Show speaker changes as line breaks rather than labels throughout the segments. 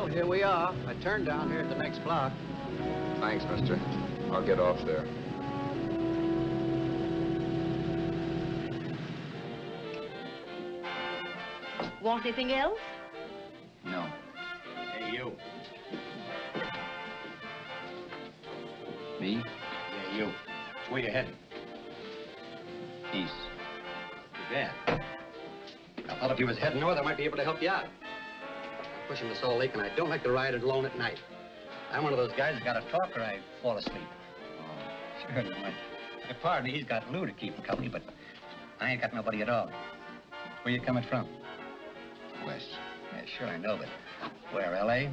Well, here we are. I turned down here at the next block.
Thanks, mister. I'll get off there.
Want anything else?
No.
Hey, you.
Me?
Yeah, you. Which way you heading?
East.
Too bad. I thought if you was heading north, I might be able to help you out. I'm pushing the Salt Lake, and I don't like to ride it alone at night. I'm one of those guys that got to talk or I fall asleep. Oh, sure, my partner, he's got Lou to keep him company, but I ain't got nobody at all. Where you coming from?
West.
Yeah, sure, I know, but where, L.A.?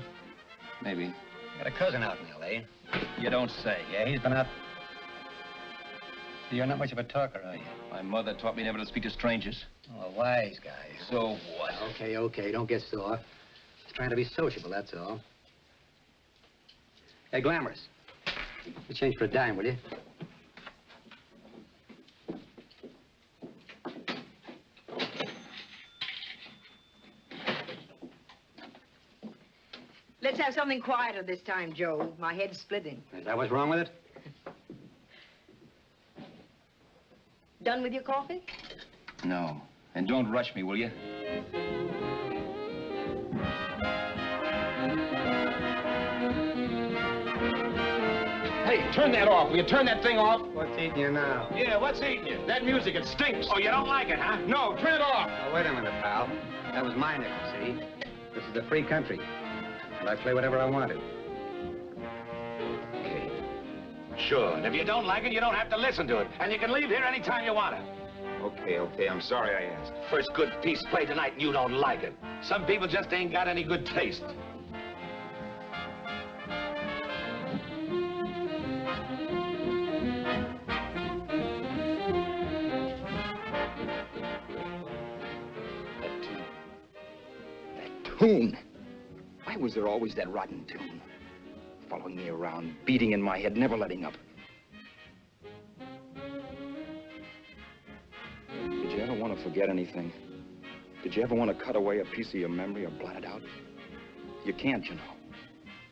Maybe.
Got a cousin out in L.A.
You don't say.
Yeah, he's been out. So you're not much of a talker, are you?
My mother taught me never to speak to strangers.
Oh, a wise guy.
So what?
Okay, don't get sore. Just trying to be sociable, that's all. Hey, Glamorous. You change for a dime, will you?
Let's have something quieter this time, Joe. My head's splitting.
Is that what's wrong with it?
Done with your coffee?
No. And don't rush me, will you? Hey, turn that off. Will you turn that thing off?
What's eating you now?
Yeah, what's eating you? That music, it stinks. Oh, you don't like it, huh? No, turn it off.
Oh, wait a minute, pal. That was my nickel, see? This is a free country. And I play whatever I want to.
Okay.
Sure, and if you don't like it, you don't have to listen to it. And you can leave here anytime you want to.
Okay, I'm sorry I asked.
First good piece played tonight and you don't like it. Some people just ain't got any good taste.
That tune. Why was there always that rotten tune? Following me around, beating in my head, never letting up. Did you ever want to forget anything? Did you ever want to cut away a piece of your memory or blot it out? You can't, you know.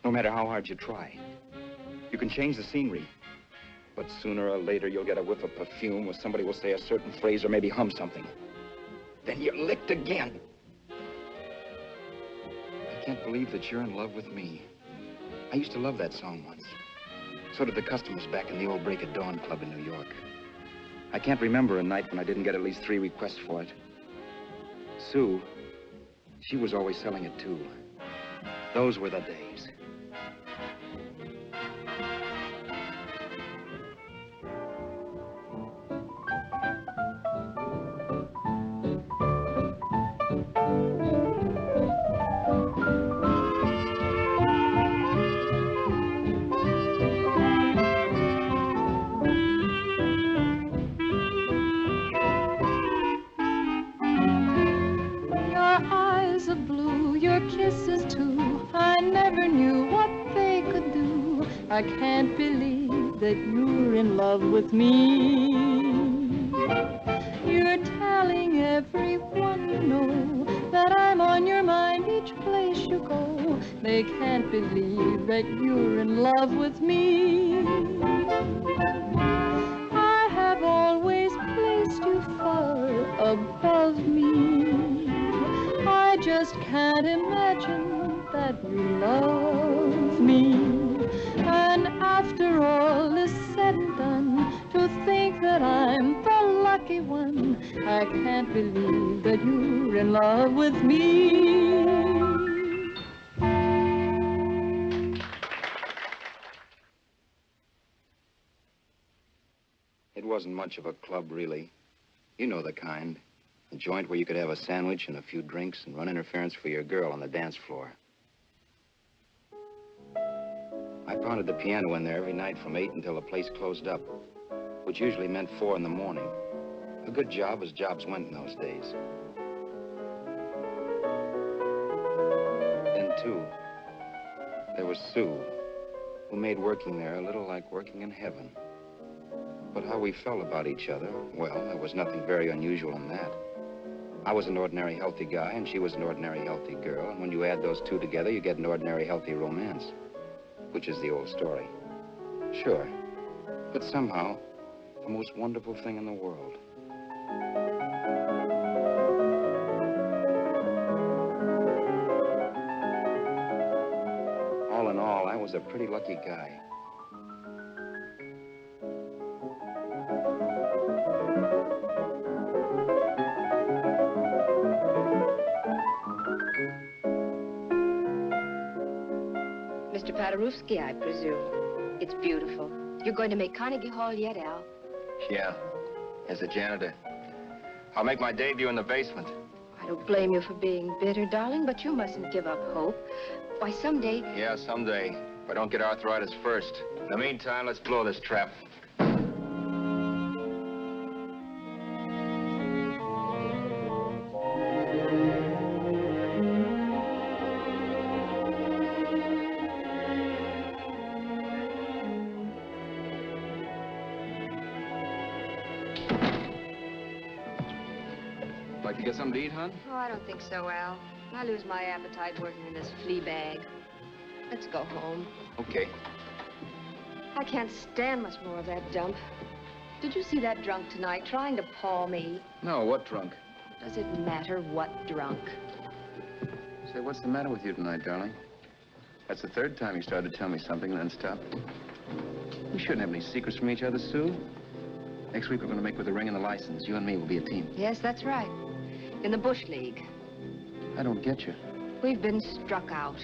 No matter how hard you try. You can change the scenery, but sooner or later you'll get a whiff of perfume or somebody will say a certain phrase or maybe hum something. Then you're licked again. I can't believe that you're in love with me. I used to love that song once. So did the customers back in the old Break of Dawn Club in New York. I can't remember a night when I didn't get at least 3 requests for it. Sue, she was always selling it too. Those were the days.
I can't believe that you're in love with me. You're telling everyone you know that I'm on your mind each place you go. They can't believe that you're in love with me. I have always placed you far above me. I just can't imagine that you love me. And after all is said and done, to think that I'm the lucky one, I can't believe that you're in love with me.
It wasn't much of a club, really. You know the kind. A joint where you could have a sandwich and a few drinks and run interference for your girl on the dance floor. I pounded the piano in there every night from 8 until the place closed up, which usually meant 4 in the morning. A good job as jobs went in those days. Then, too, there was Sue, who made working there a little like working in heaven. But how we felt about each other, well, there was nothing very unusual in that. I was an ordinary healthy guy, and she was an ordinary healthy girl. And when you add those two together, you get an ordinary healthy romance, which is the old story. Sure. But somehow, the most wonderful thing in the world. All in all, I was a pretty lucky guy.
Mr. Paderewski, I presume. It's beautiful. You're going to make Carnegie Hall yet, Al?
Yeah, as a janitor. I'll make my debut in the basement.
I don't blame you for being bitter, darling, but you mustn't give up hope. Why, someday...
Yeah, someday. If I don't get arthritis first. In the meantime, let's blow this trap. Like to get something to eat, hon?
Oh, I don't think so, Al. I lose my appetite working in this flea bag. Let's go home.
Okay.
I can't stand much more of that dump. Did you see that drunk tonight trying to paw me?
No, what drunk?
Does it matter what drunk?
Say, what's the matter with you tonight, darling? That's the third time you started to tell me something and then stopped. We shouldn't have any secrets from each other, Sue. Next week, we're going to make with the ring and the license. You and me will be a team.
Yes, that's right. In the Bush League.
I don't get you.
We've been struck out.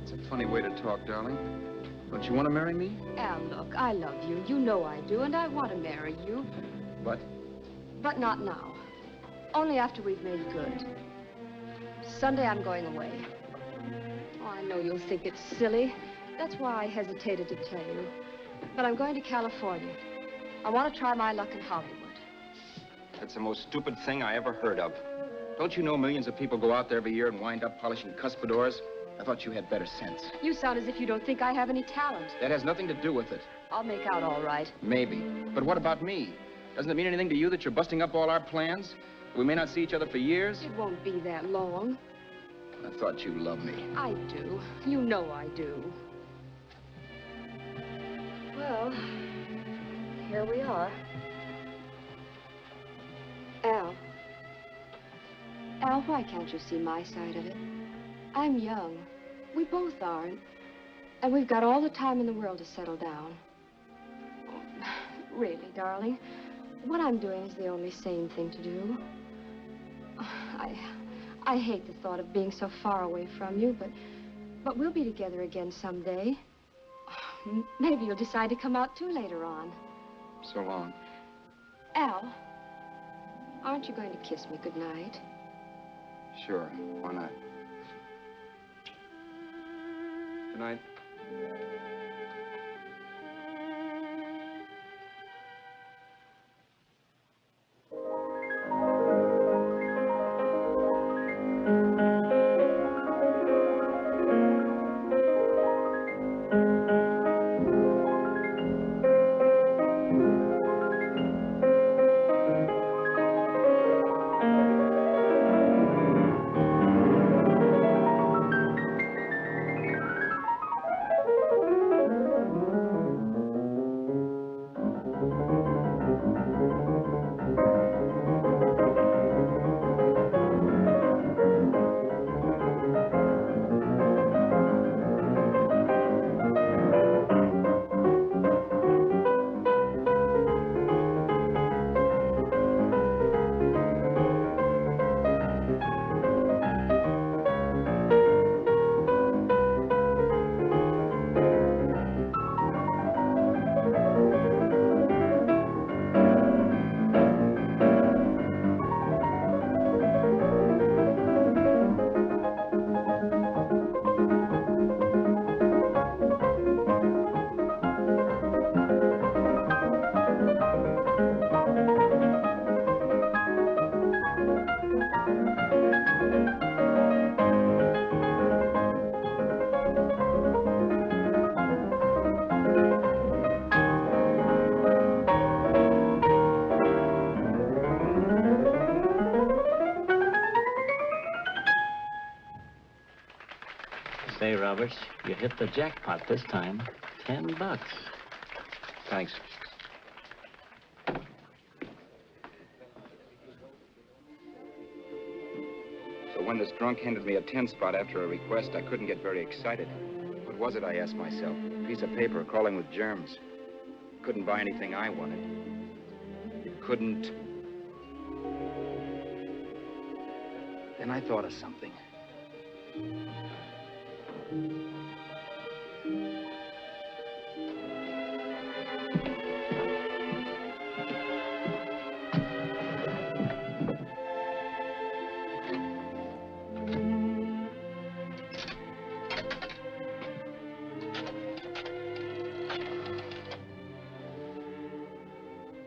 It's a funny way to talk, darling. Don't you want to marry me?
Al, look, I love you. You know I do, and I want to marry you.
But?
But not now. Only after we've made good. Sunday, I'm going away. Oh, I know you'll think it's silly. That's why I hesitated to tell you. But I'm going to California. I want to try my luck in Hollywood.
That's the most stupid thing I ever heard of. Don't you know millions of people go out there every year and wind up polishing cuspidors? I thought you had better sense.
You sound as if you don't think I have any talent.
That has nothing to do with it.
I'll make out all right.
Maybe. But what about me? Doesn't it mean anything to you that you're busting up all our plans? We may not see each other for years?
It won't be that long.
I thought you loved me.
I do. You know I do. Well, here we are. Al. Al, why can't you see my side of it? I'm young. We both are. And we've got all the time in the world to settle down. Really, darling, what I'm doing is the only sane thing to do. I hate the thought of being so far away from you, but we'll be together again someday. Maybe you'll decide to come out too later on.
So long.
Al, aren't you going to kiss me goodnight?
Sure. Why not? Good night.
Roberts. You hit the jackpot this time. $10.
Thanks. So when this drunk handed me a 10 spot after a request, I couldn't get very excited. What was it, I asked myself? A piece of paper crawling with germs. Couldn't buy anything I wanted. It couldn't... Then I thought of something.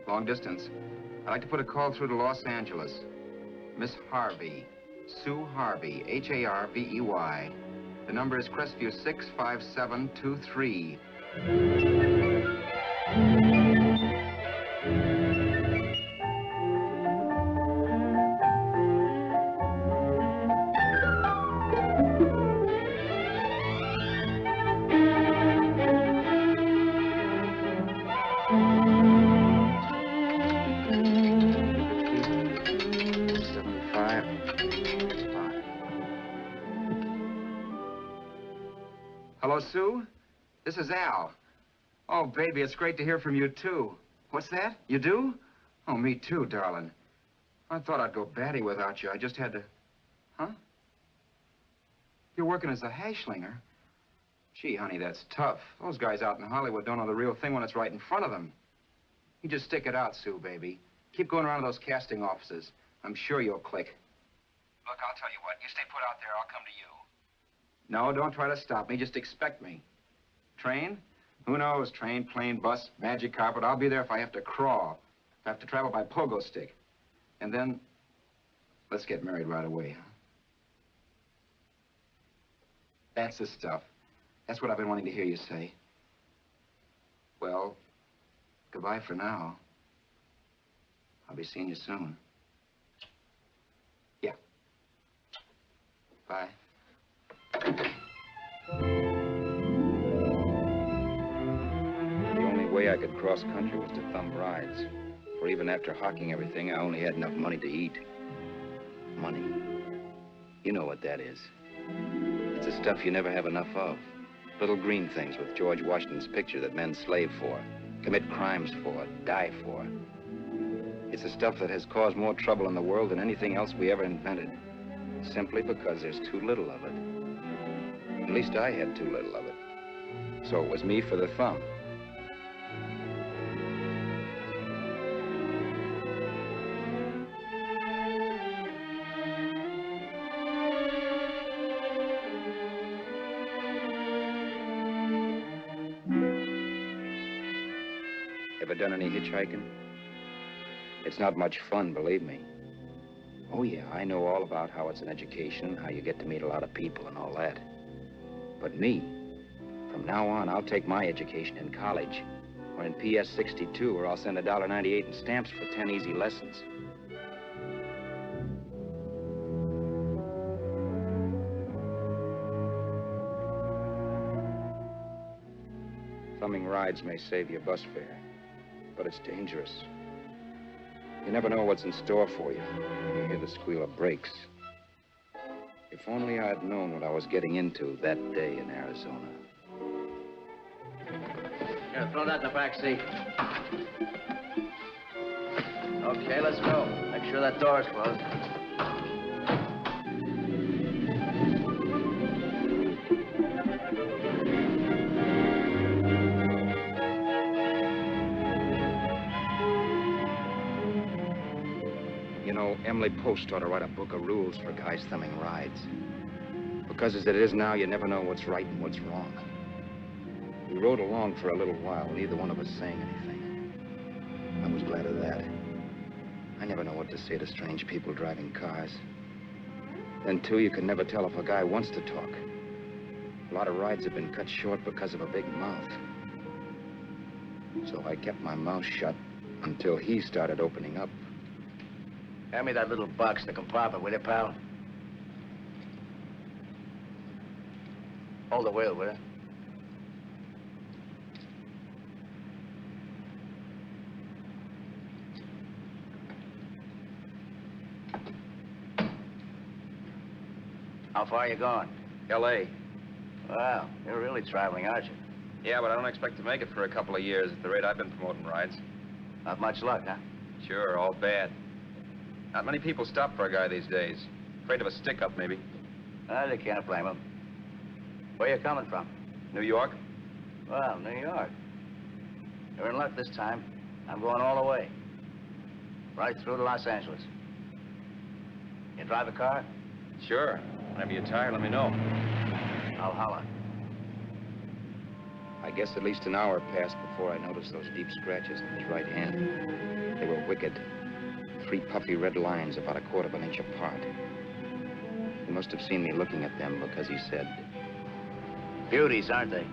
Long distance. I'd like to put a call through to Los Angeles. Miss Harvey. Sue Harvey. Harvey. The number is Crestview 65723. Hello, Sue? This is Al. Oh, baby, it's great to hear from you, too. What's that? You do? Oh, me too, darling. I thought I'd go batty without you. I just had to... Huh? You're working as a hashlinger? Gee, honey, that's tough. Those guys out in Hollywood don't know the real thing when it's right in front of them. You just stick it out, Sue, baby. Keep going around to those casting offices. I'm sure you'll click. Look, I'll tell you what. You stay put out there, I'll come to you. No, don't try to stop me. Just expect me. Train? Who knows? Train, plane, bus, magic carpet. I'll be there if I have to crawl. If I have to travel by pogo stick. And then, let's get married right away, huh? That's the stuff. That's what I've been wanting to hear you say. Well, goodbye for now. I'll be seeing you soon. Yeah. Bye. The only way I could cross country was to thumb rides. For even after hawking everything, I only had enough money to eat. Money. You know what that is. It's the stuff you never have enough of. Little green things with George Washington's picture that men slave for, commit crimes for, die for. It's the stuff that has caused more trouble in the world than anything else we ever invented. Simply because there's too little of it. At least I had too little of it. So it was me for the thumb. Ever done any hitchhiking? It's not much fun, believe me. Oh, yeah, I know all about how it's an education, how you get to meet a lot of people and all that. But me, from now on, I'll take my education in college, or in PS 62, or I'll send $1.98 in stamps for 10 easy lessons. Thumbing rides may save your bus fare, but it's dangerous. You never know what's in store for you when you hear the squeal of brakes. If only I had known what I was getting into that day in Arizona.
Here, throw that in the back seat. Okay, let's go. Make sure that door's closed.
You know, Emily Post ought to write a book of rules for guys thumbing rides. Because as it is now, you never know what's right and what's wrong. We rode along for a little while, neither one of us saying anything. I was glad of that. I never know what to say to strange people driving cars. Then, too, you can never tell if a guy wants to talk. A lot of rides have been cut short because of a big mouth. So I kept my mouth shut until he started opening up.
Hand me that little box, the compartment, will you, pal?
Hold the wheel, will you? How far are you going?
L.A.
Wow, you're really traveling, aren't you?
Yeah, but I don't expect to make it for a couple of years at the rate I've been promoting rides.
Not much luck, huh?
Sure, all bad. Not many people stop for a guy these days. Afraid of a stick-up, maybe.
Well, you can't blame him. Where you coming from?
New York?
Well, New York. You're in luck this time. I'm going all the way. Right through to Los Angeles. You drive a car?
Sure. Whenever you're tired, let me know.
I'll holler.
I guess at least an hour passed before I noticed those deep scratches on his right hand. They were wicked. 3 puffy red lines about 1/4 of an inch apart. He must have seen me looking at them because he said,
Beauties, aren't they?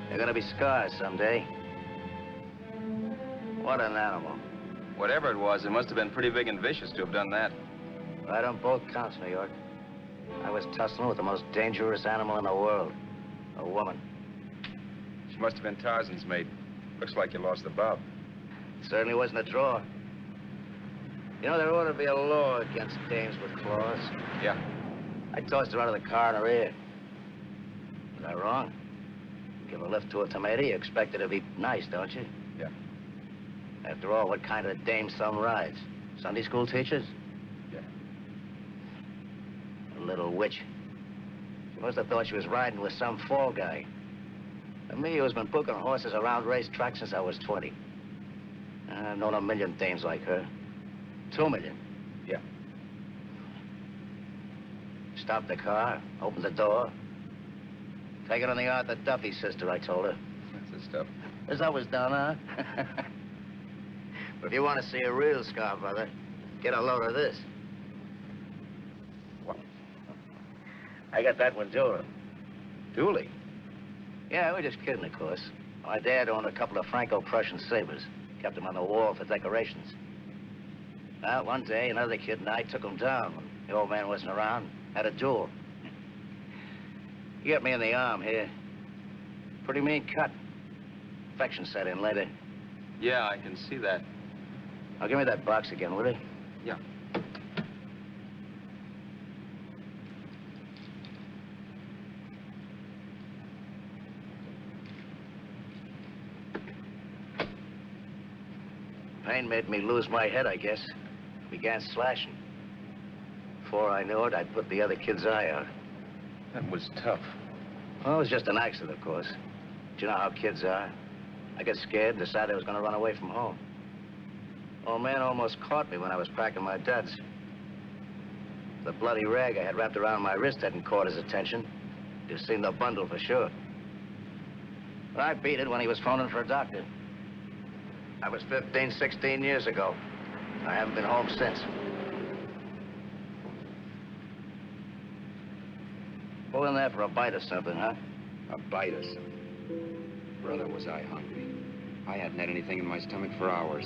They're gonna be scars someday. What an animal.
whatever it was, it must have been pretty big and vicious to have done that.
Right on both counts, New York. I was tussling with the most dangerous animal in the world. A woman.
She must have been Tarzan's mate. Looks like you lost the bob.
Certainly wasn't a draw. You know, there ought to be a law against dames with claws.
Yeah.
I tossed her out of the car in her ear. Was I wrong? Give a lift to a tomato, you expect her to be nice, don't you?
Yeah.
After all, what kind of dame some rides? Sunday school teachers?
Yeah.
A little witch. She must have thought she was riding with some fall guy. And me, who's been booking horses around racetracks since I was 20. I've known a million dames like her. 2 million.
Yeah.
Stopped the car, opened the door. Take it on the Arthur Duffy sister, I told her.
That's the stuff.
As I was done, huh? But if you want to see a real scar, brother, get a load of this.
What?
I got that one, Detour.
Dooley?
Yeah, we're just kidding, of course. My dad owned a couple of Franco-Prussian sabers. Kept them on the wall for decorations. Well, one day, another kid and I took them down when the old man wasn't around. Had a duel. He got me in the arm here. Pretty mean cut. Infection set in later.
Yeah, I can see that.
Now, give me that box again, will you?
Yeah.
Pain made me lose my head, I guess. Began slashing. Before I knew it, I'd put the other kid's eye out.
That was tough.
Well, it was just an accident, of course. But you know how kids are. I got scared and decided I was going to run away from home. Old man almost caught me when I was packing my duds. The bloody rag I had wrapped around my wrist hadn't caught his attention. You've seen the bundle for sure. But I beat it when he was phoning for a doctor. That was 15, 16 years ago. I haven't been home since. Pull in there for a bite or something, huh?
A bite or something. Brother, was I hungry. I hadn't had anything in my stomach for hours.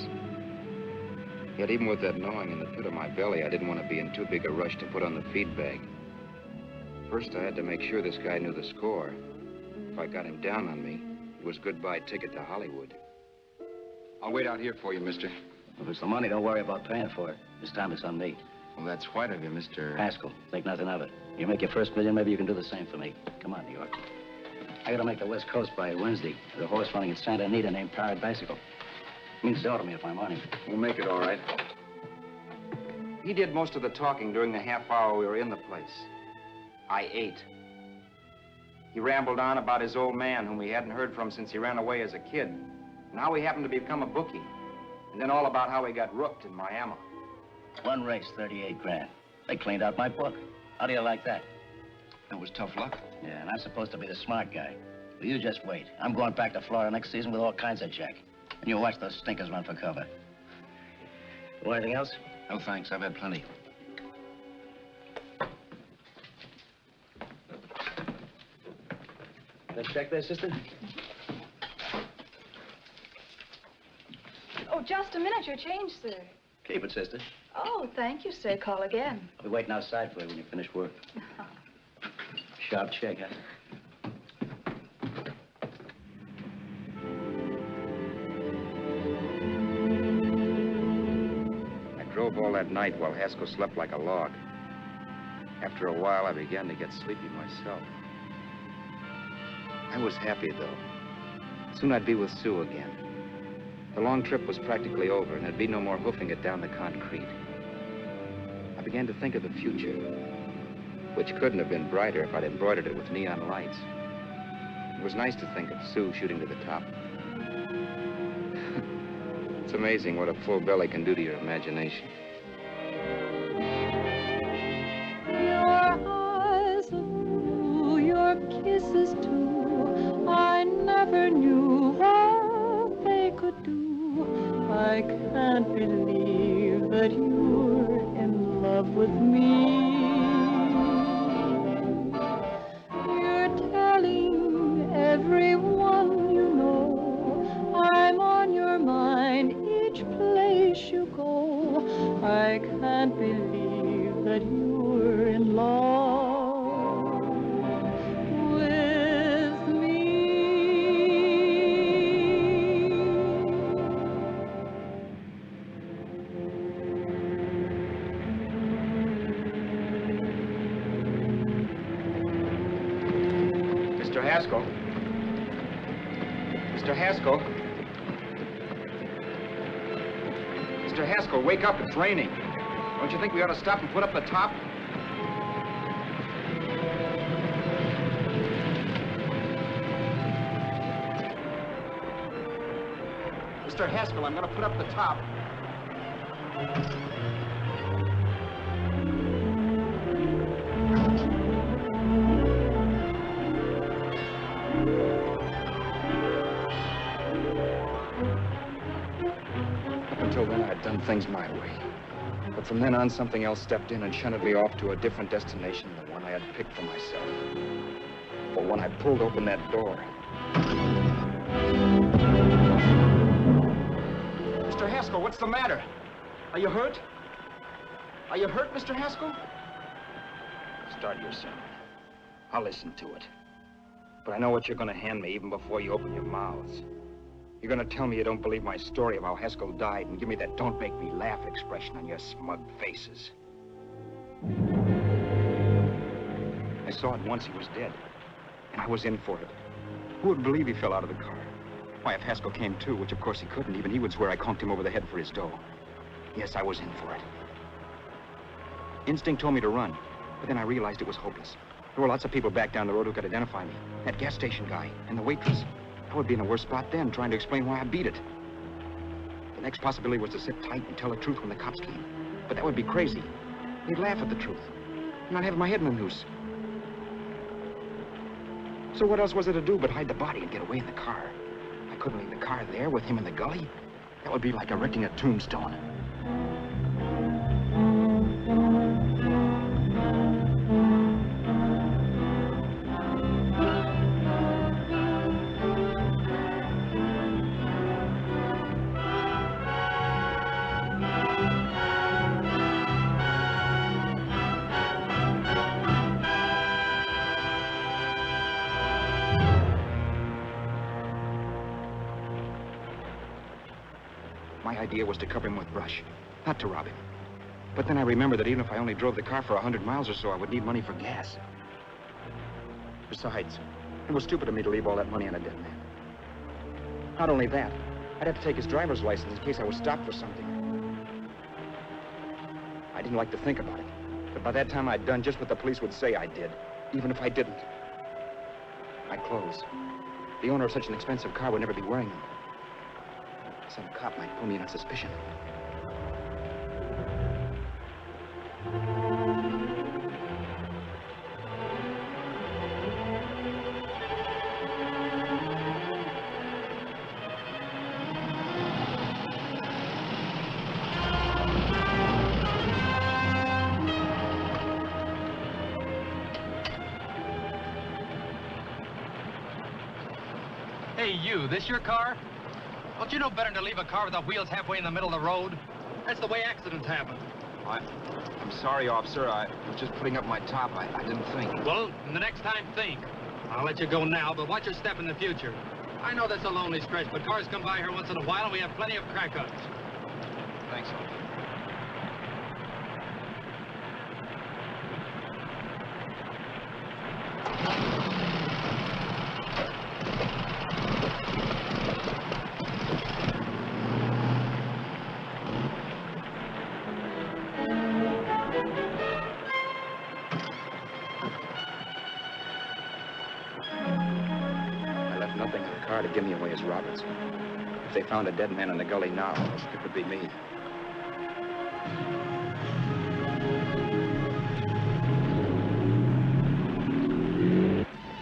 Yet even with that gnawing in the pit of my belly, I didn't want to be in too big a rush to put on the feed bag. First, I had to make sure this guy knew the score. If I got him down on me, it was goodbye ticket to Hollywood. I'll wait out here for you, mister.
If it's the money, don't worry about paying for it. This time it's on me.
Well, that's white of you, Mr.
Haskell, think nothing of it. You make your first million, maybe you can do the same for me. Come on, New York. I gotta make the West Coast by Wednesday. There's a horse running at Santa Anita named Pirate Bicycle. Means sell to me if I'm on him.
We'll make it all right. He did most of the talking during the half hour we were in the place. I ate. He rambled on about his old man, whom we hadn't heard from since he ran away as a kid. And how he happened to become a bookie. And then all about how he got rooked in Miami.
One race, 38 grand. They cleaned out my book. How do you like that?
That was tough luck.
Yeah, and I'm supposed to be the smart guy. Well, you just wait. I'm going back to Florida next season with all kinds of jack. And you watch those stinkers run for cover. Want anything else?
No, thanks. I've had plenty.
Let's check there, sister.
Oh, just a minute. Your change, sir.
Keep it, sister.
Oh, thank you, sir. Call again.
I'll be waiting outside for you when you finish work. Sharp check, huh?
all that night while Haskell slept like a log. After a while, I began to get sleepy myself. I was happy, though. Soon I'd be with Sue again. The long trip was practically over, and there'd be no more hoofing it down the concrete. I began to think of the future, which couldn't have been brighter if I'd embroidered it with neon lights. It was nice to think of Sue shooting to the top. It's amazing what a full belly can do to your imagination.
Your eyes of blue, your kisses too, I never knew what they could do. I can't believe that you're in love with me. You're telling everyone you know I'm on your mind each place you go. I can't believe that you're in love with me.
Mr. Haskell. Mr. Haskell. Mr. Haskell, wake up. It's raining. Don't you think we ought to stop and put up the top? Mr. Haskell, I'm going to put up the top. Up until then, I'd done things my way. But from then on, something else stepped in and shunted me off to a different destination than the one I had picked for myself. For when I pulled open that door... Mr. Haskell, what's the matter? Are you hurt? Are you hurt, Mr. Haskell? Start your sermon. I'll listen to it. But I know what you're going to hand me even before you open your mouths. You're going to tell me you don't believe my story of how Haskell died and give me that don't make me laugh expression on your smug faces. I saw it once he was dead, and I was in for it. Who would believe he fell out of the car? Why, if Haskell came too, which of course he couldn't, even he would swear I conked him over the head for his dough. Yes, I was in for it. Instinct told me to run, but then I realized it was hopeless. There were lots of people back down the road who could identify me. That gas station guy and the waitress. I would be in a worse spot then, trying to explain why I beat it. The next possibility was to sit tight and tell the truth when the cops came. But that would be crazy. They'd laugh at the truth. And I'd have my head in a noose. So what else was there to do but hide the body and get away in the car? I couldn't leave the car there with him in the gully. That would be like erecting a tombstone. My idea was to cover him with brush, not to rob him. But then I remembered that even if I only drove the car for 100 miles or so, I would need money for gas. Besides, it was stupid of me to leave all that money on a dead man. Not only that, I'd have to take his driver's license in case I was stopped for something. I didn't like to think about it, but by that time I'd done just what the police would say I did, even if I didn't. My clothes. The owner of such an expensive car would never be wearing them. Some cop might pull me in on suspicion.
Hey, you, this your car? Don't you know better than to leave a car with the wheels halfway in the middle of the road? That's the way accidents happen.
I'm sorry, officer. I was just putting up my top. I didn't think.
Well, the next time, think. I'll let you go now, but watch your step in the future. I know that's a lonely stretch, but cars come by here once in a while, and we have plenty of crack-ups.
Thanks, officer. I left nothing in the car to give me away as Roberts. If they found a dead man in the gully now, it would be me.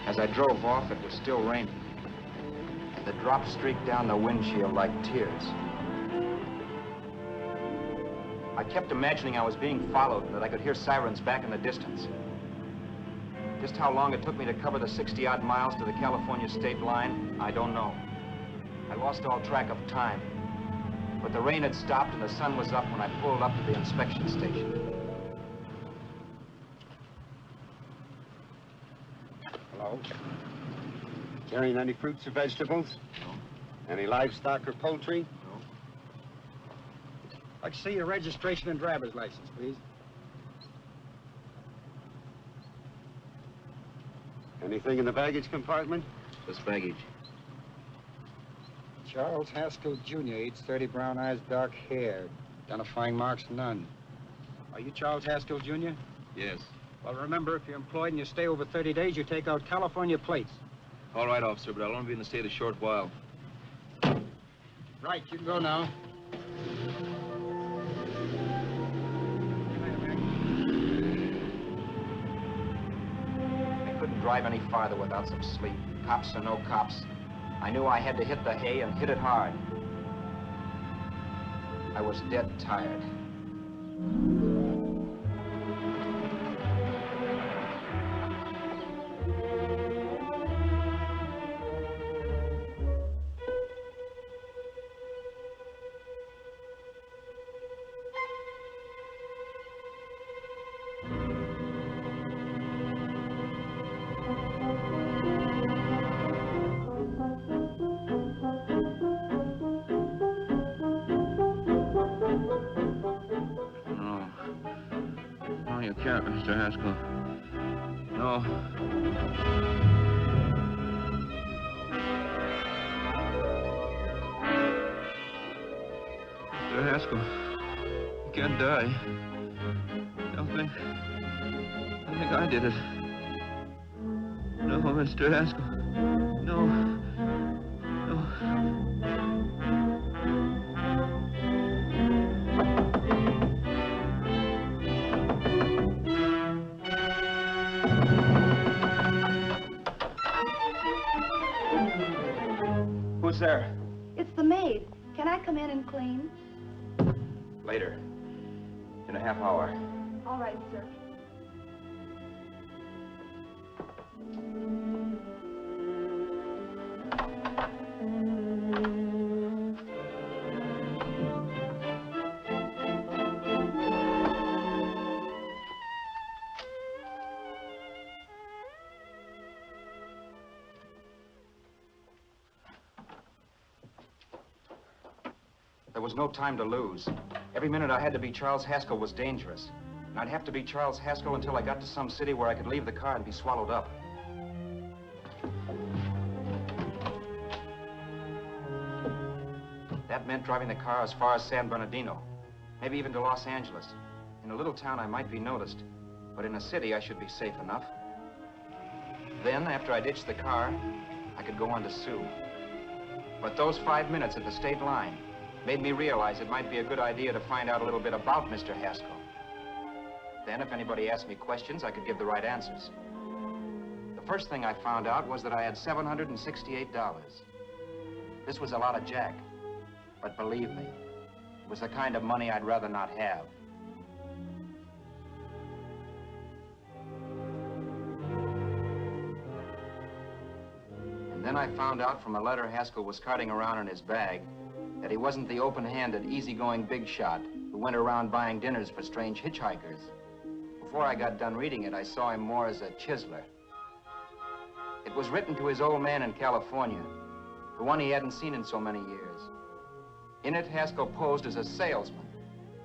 As I drove off, it was still raining. The drops streaked down the windshield like tears. I kept imagining I was being followed and that I could hear sirens back in the distance. Just how long it took me to cover the 60-odd miles to the California state line, I don't know. I lost all track of time. But the rain had stopped and the sun was up when I pulled up to the inspection station.
Hello? Carrying any fruits or vegetables?
No.
Any livestock or poultry?
No.
I'd like to see your registration and driver's license, please. Anything in the baggage compartment?
This baggage.
Charles Haskell, Jr., age 30, brown eyes, dark hair. Identifying marks, none. Are you Charles Haskell, Jr.?
Yes.
Well, remember, if you're employed and you stay over 30 days, you take out California plates.
All right, officer, but I'll only be in the state a short while.
Right, you can go now.
I couldn't drive any farther without some sleep. Cops or no cops, I knew I had to hit the hay and hit it hard. I was dead tired.
No, you can't, Mr. Haskell. No. Mr. Haskell, you can't die. Don't think I did it. No, Mr. Haskell. No. No.
Who's there?
It's the maid. Can I come in and clean?
Later. In a half hour.
All right, sir.
There was no time to lose. Every minute I had to be Charles Haskell was dangerous. And I'd have to be Charles Haskell until I got to some city where I could leave the car and be swallowed up. That meant driving the car as far as San Bernardino, maybe even to Los Angeles. In a little town, I might be noticed, but in a city, I should be safe enough. Then, after I ditched the car, I could go on to Sioux. But those 5 minutes at the state line made me realize it might be a good idea to find out a little bit about Mr. Haskell. Then, if anybody asked me questions, I could give the right answers. The first thing I found out was that I had $768. This was a lot of jack, but believe me, it was the kind of money I'd rather not have. And then I found out from a letter Haskell was carting around in his bag that he wasn't the open-handed, easygoing big shot who went around buying dinners for strange hitchhikers. Before I got done reading it, I saw him more as a chiseler. It was written to his old man in California, the one he hadn't seen in so many years. In it, Haskell posed as a salesman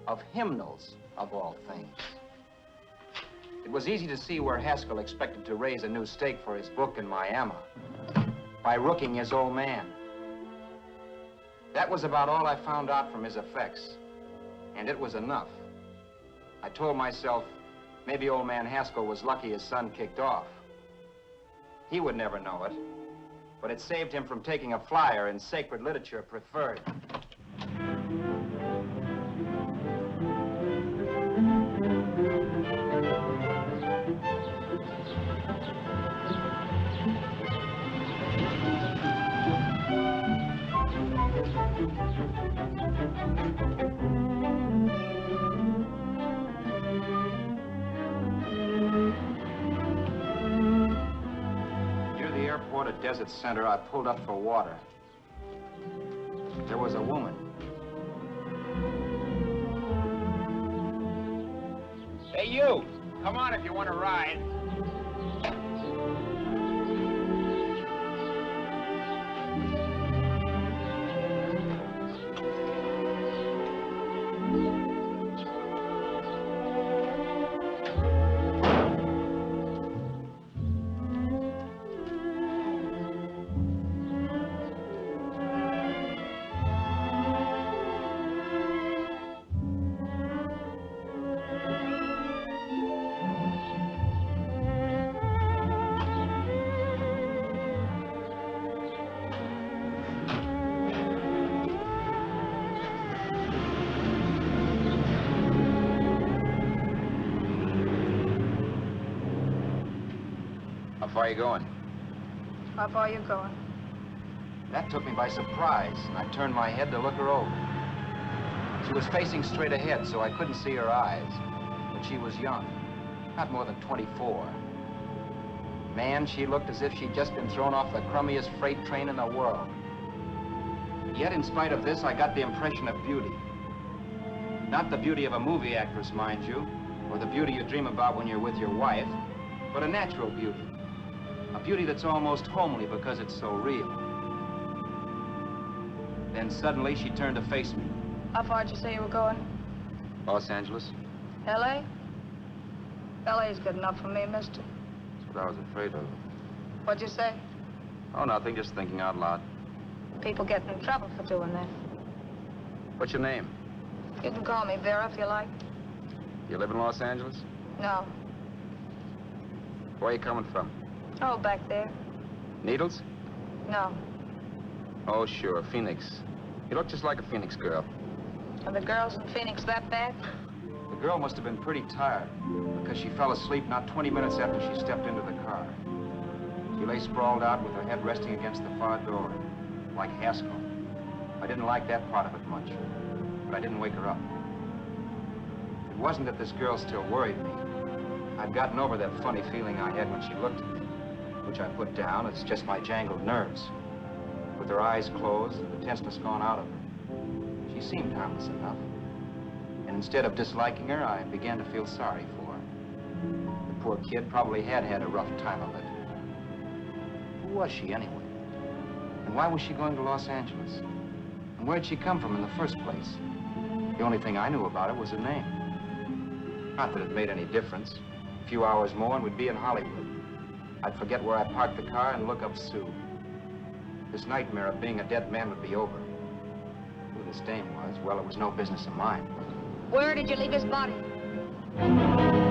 of hymnals, of all things. It was easy to see where Haskell expected to raise a new stake for his book in Miami by rooking his old man. That was about all I found out from his effects, and it was enough. I told myself maybe old man Haskell was lucky his son kicked off. He would never know it, but it saved him from taking a flyer in Sacred Literature Preferred. At Desert Center, I pulled up for water. There was a woman. Hey, you! Come on if you want to ride. How far are you going?
How far are you going?
That took me by surprise, and I turned my head to look her over. She was facing straight ahead, so I couldn't see her eyes. But she was young, not more than 24. Man, she looked as if she'd just been thrown off the crummiest freight train in the world. Yet, in spite of this, I got the impression of beauty. Not the beauty of a movie actress, mind you, or the beauty you dream about when you're with your wife, but a natural beauty. A beauty that's almost homely because it's so real. Then suddenly she turned to face me.
How far did you say you were going?
Los Angeles?
L.A.? L.A.'s good enough for me, mister.
That's what I was afraid of.
What'd you say?
Oh, nothing, just thinking out loud.
People get in trouble for doing that.
What's your name?
You can call me Vera if you like.
You live in Los Angeles?
No.
Where are you coming from?
Oh, back there.
Needles?
No.
Oh, sure, Phoenix. You look just like a Phoenix girl.
Are the girls in Phoenix that bad?
The girl must have been pretty tired, because she fell asleep not 20 minutes after she stepped into the car. She lay sprawled out with her head resting against the far door, like Haskell. I didn't like that part of it much, but I didn't wake her up. It wasn't that this girl still worried me. I'd gotten over that funny feeling I had when she looked at me, which I put down as just my jangled nerves. With her eyes closed and the tenseness gone out of her, she seemed harmless enough. And instead of disliking her, I began to feel sorry for her. The poor kid probably had had a rough time of it. Who was she anyway? And why was she going to Los Angeles? And where'd she come from in the first place? The only thing I knew about her was her name. Not that it made any difference. A few hours more and we'd be in Hollywood. I'd forget where I parked the car and look up Sue. This nightmare of being a dead man would be over. Who this dame was, well, it was no business of mine.
Where did you leave his body?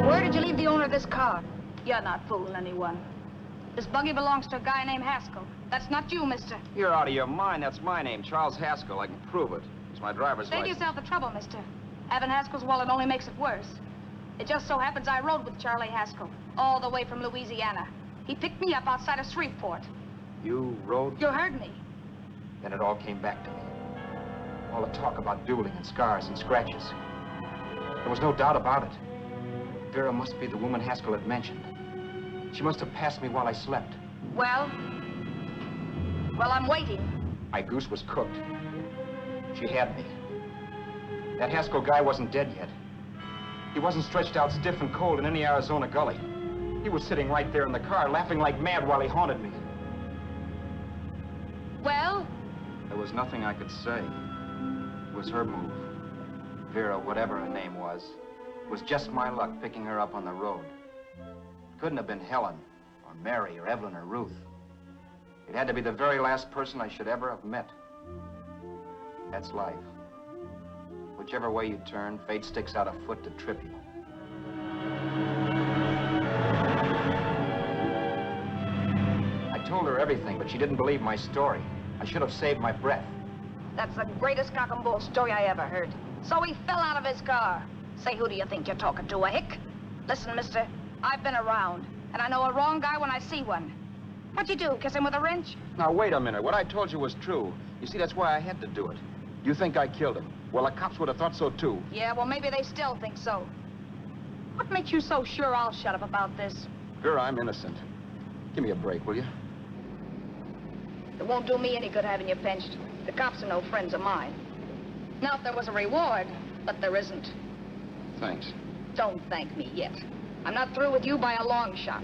Where did you leave the owner of this car? You're not fooling anyone. This buggy belongs to a guy named Haskell. That's not you, mister.
You're out of your mind. That's my name, Charles Haskell. I can prove it. It's my driver's
Save
license.
yourself the trouble, mister. Having Haskell's wallet only makes it worse. It just so happens I rode with Charlie Haskell, all the way from Louisiana. He picked me up outside of Shreveport.
You rode?
You heard me.
Then it all came back to me. All the talk about dueling and scars and scratches. There was no doubt about it. Vera must be the woman Haskell had mentioned. She must have passed me while I slept.
Well, I'm waiting.
My goose was cooked. She had me. That Haskell guy wasn't dead yet. He wasn't stretched out stiff and cold in any Arizona gully. He was sitting right there in the car, laughing like mad while he haunted me.
Well?
There was nothing I could say. It was her move. Vera, whatever her name was, it was just my luck picking her up on the road. It couldn't have been Helen, or Mary, or Evelyn, or Ruth. It had to be the very last person I should ever have met. That's life. Whichever way you turn, fate sticks out a foot to trip you. everything, but she didn't believe my story. I should have saved my breath.
That's the greatest cock and bull story I ever heard. So he fell out of his car. Say, who do you think you're talking to, a hick? Listen, mister, I've been around, and I know a wrong guy when I see one. What'd you do, kiss him with a wrench?
Now, wait a minute. What I told you was true. You see, that's why I had to do it. You think I killed him. Well, the cops would have thought so, too.
Yeah, well, maybe they still think so. What makes you so sure I'll shut up about this?
Vera, I'm innocent. Give me a break, will you?
It won't do me any good having you pinched. The cops are no friends of mine. Now, if there was a reward, but there isn't.
Thanks.
Don't thank me yet. I'm not through with you by a long shot.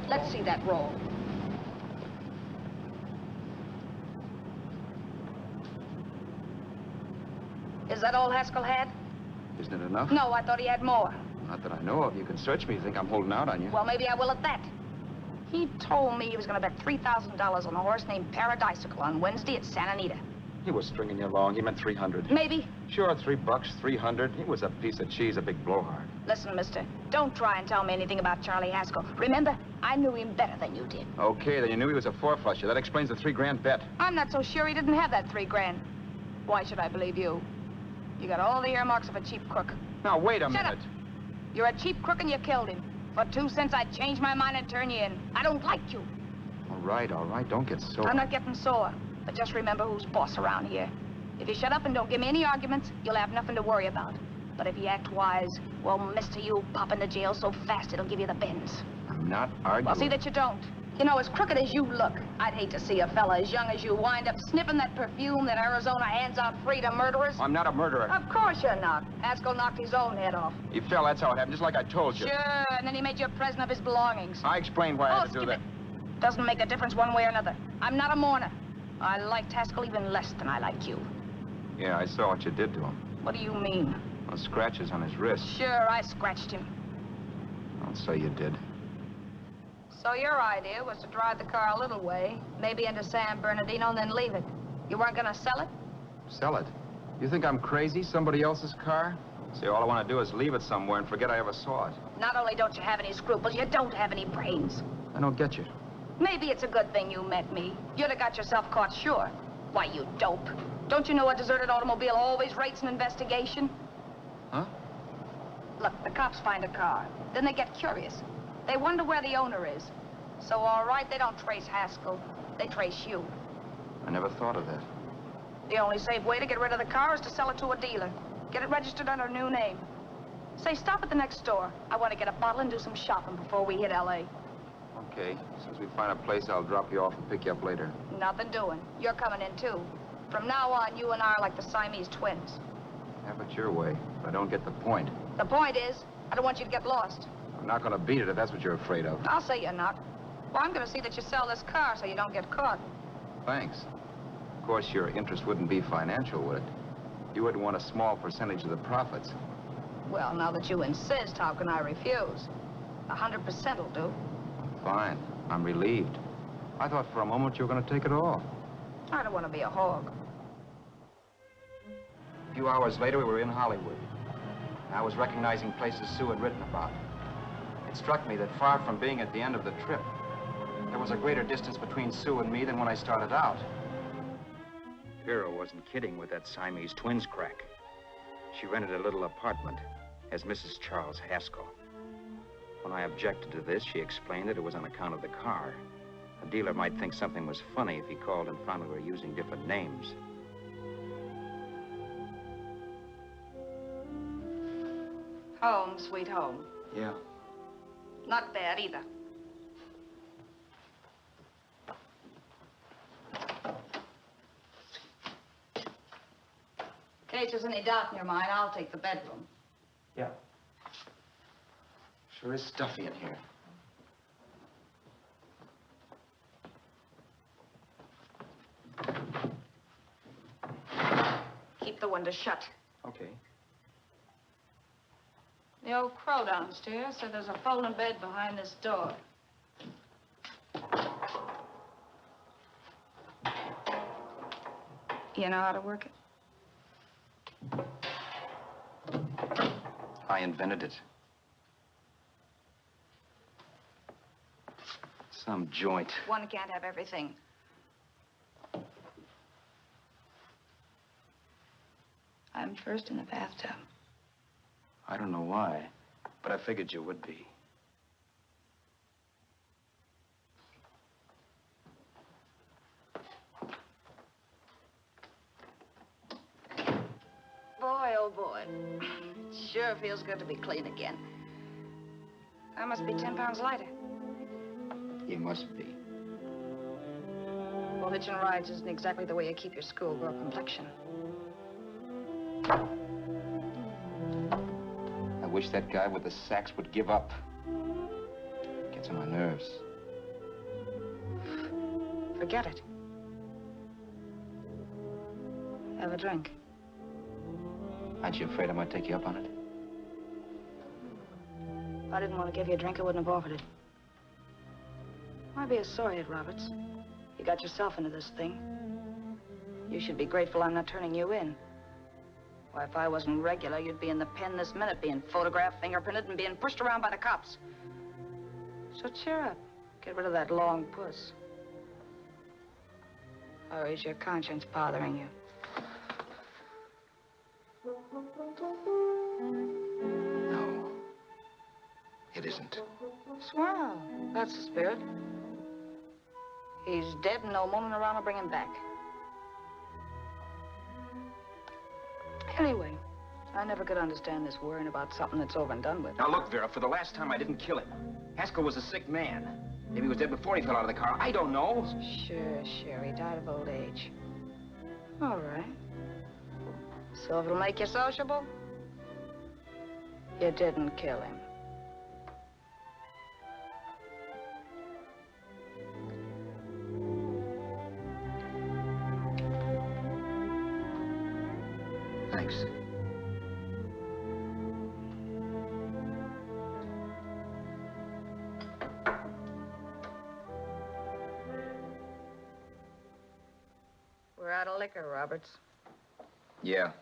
Let's see that roll. Is that all Haskell had?
Isn't it enough?
No, I thought he had more.
Not that I know of. You can search me. You think I'm holding out on you?
Well, maybe I will at that. He told me he was going to bet $3,000 on a horse named Paradisical on Wednesday at Santa Anita.
He was stringing you along. He meant 300.
Maybe.
Sure, $3, 300. He was a piece of cheese, a big blowhard.
Listen, mister, don't try and tell me anything about Charlie Haskell. Remember, I knew him better than you did.
Okay, then you knew he was a four-flusher. That explains the $3,000 bet.
I'm not so sure he didn't have that $3,000. Why should I believe you? You got all the earmarks of a cheap crook.
Now, wait a
Shut
minute.
up. You're a cheap crook and you killed him. For 2 cents, I'd change my mind and turn you in. I don't like you.
All right. Don't get sore.
I'm not getting sore. But just remember who's boss around here. If you shut up and don't give me any arguments, you'll have nothing to worry about. But if you act wise, well, mister, you'll pop into jail so fast it'll give you the bends.
I'm not arguing.
Well, see that you don't. You know, as crooked as you look, I'd hate to see a fella as young as you wind up sniffing that perfume that Arizona hands out free to murderers.
I'm not a murderer.
Of course you're not. Haskell knocked his own head off.
He fell, that's how it happened, just like I told you.
Sure, and then he made you a present of his belongings.
I explained why I had to do
skip
that.
it. Doesn't make a difference one way or another. I'm not a mourner. I liked Haskell even less than I like you.
Yeah, I saw what you did to him.
What do you mean?
Well, scratches on his wrist.
Sure, I scratched him.
I'll say you did.
So your idea was to drive the car a little way, maybe into San Bernardino, and then leave it. You weren't gonna sell it?
Sell it? You think I'm crazy? Somebody else's car? See, all I want to do is leave it somewhere and forget I ever saw it.
Not only don't you have any scruples, you don't have any brains.
I don't get you.
Maybe it's a good thing you met me. You'd have got yourself caught, sure. Why, you dope. Don't you know a deserted automobile always rates an investigation?
Huh?
Look, the cops find a car. Then they get curious. They wonder where the owner is. So, all right, they don't trace Haskell. They trace you.
I never thought of that.
The only safe way to get rid of the car is to sell it to a dealer. Get it registered under a new name. Say, stop at the next store. I want to get a bottle and do some shopping before we hit L.A.
Okay. As soon as we find a place, I'll drop you off and pick you up later.
Nothing doing. You're coming in, too. From now on, you and I are like the Siamese twins.
Have it your way. But I don't get the point.
The point is, I don't want you to get lost.
I'm not going to beat it if that's what you're afraid of.
I'll say you're not. Well, I'm going to see that you sell this car so you don't get caught.
Thanks. Of course, your interest wouldn't be financial, would it? You wouldn't want a small percentage of the profits.
Well, now that you insist, how can I refuse? 100% will do.
Fine. I'm relieved. I thought for a moment you were going to take it all.
I don't want to be a hog.
A few hours later, we were in Hollywood. I was recognizing places Sue had written about. It struck me that far from being at the end of the trip, there was a greater distance between Sue and me than when I started out. Vera wasn't kidding with that Siamese twins crack. She rented a little apartment as Mrs. Charles Haskell. When I objected to this, she explained that it was on account of the car. A dealer might think something was funny if he called and found we were using different names.
Home, sweet home.
Yeah.
Not bad, either. In case there's any doubt in your mind, I'll take the bedroom.
Yeah. Sure is stuffy in here.
Keep the window shut.
Okay.
The old crow downstairs said there's a folding bed behind this door. You know how to work it?
I invented it. Some joint.
One can't have everything. I'm first in the bathtub.
I don't know why, but I figured you would be.
Boy, oh boy. It sure feels good to be clean again. I must be 10 pounds lighter.
You must be.
Well, hitching rides isn't exactly the way you keep your schoolgirl complexion.
I wish that guy with the sacks would give up. Gets on my nerves.
Forget it. Have a drink.
Aren't you afraid I might take you up on it?
If I didn't want to give you a drink, I wouldn't have offered it. Why be a sorehead, Roberts? You got yourself into this thing. You should be grateful I'm not turning you in. Why, if I wasn't regular, you'd be in the pen this minute, being photographed, fingerprinted, and being pushed around by the cops. So cheer up. Get rid of that long puss. Or is your conscience bothering you?
No. It isn't.
Swell. That's the spirit. He's dead and no moaning around will bring him back. Anyway, I never could understand this worrying about something that's over and done with.
Now look, Vera, for the last time I didn't kill him. Haskell was a sick man. Maybe he was dead before he fell out of the car. I don't know.
Sure, he died of old age. All right. So if it'll make you sociable, you didn't kill him.
Thanks.
We're out of liquor, Roberts.
Yeah.